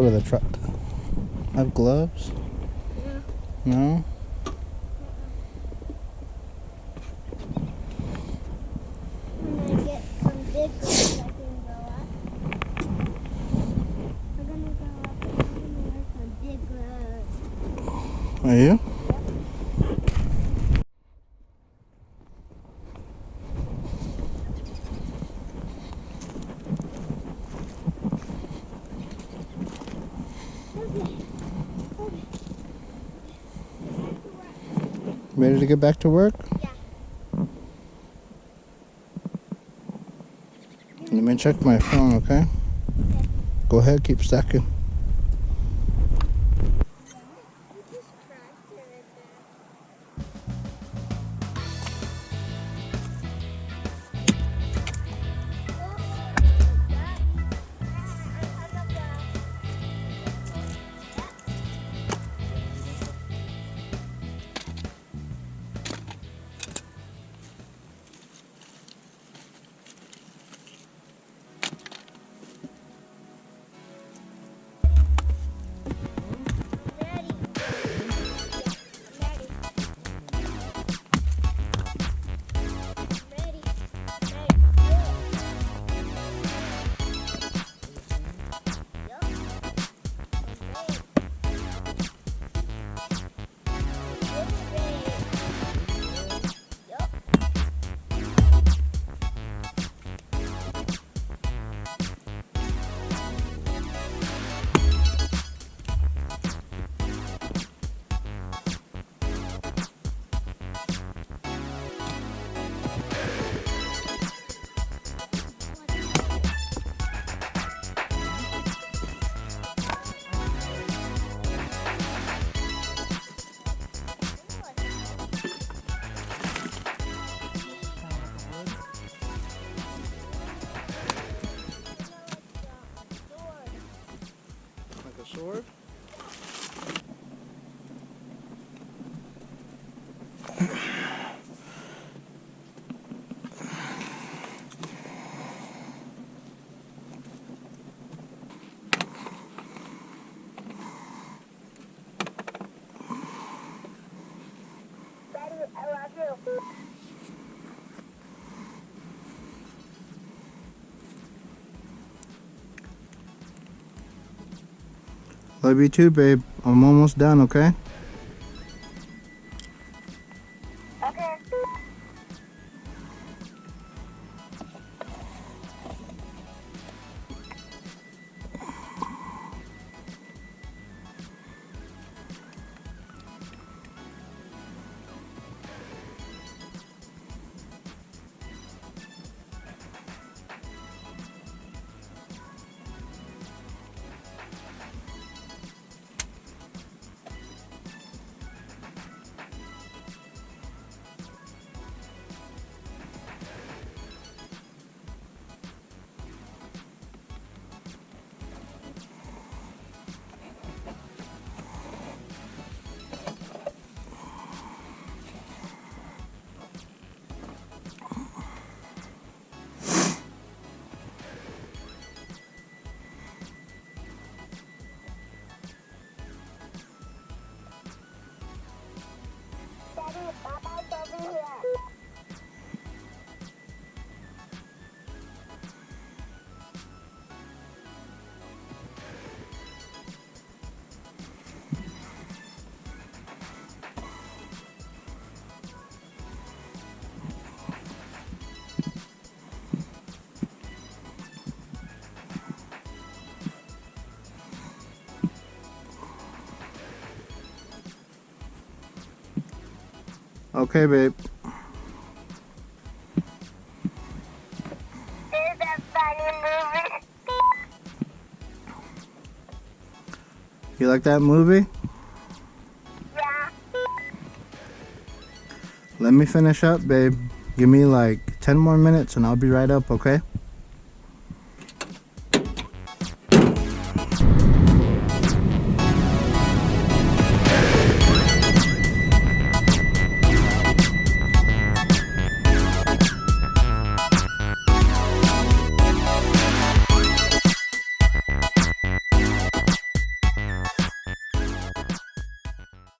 go to the truck. Have gloves? Yeah. No? When I get some big gloves, I can go up. I'm gonna go up and I'm gonna wear some big gloves. Are you? Ready to get back to work? Yeah. Let me check my phone, okay? Go ahead, keep stacking. Like a sword? Daddy, I love you. Love you too, babe. I'm almost done, okay? Okay. Daddy, Papa's over here. Okay, babe. This is a funny movie. You like that movie? Yeah. Let me finish up, babe. Give me like 10 more minutes and I'll be right up, okay?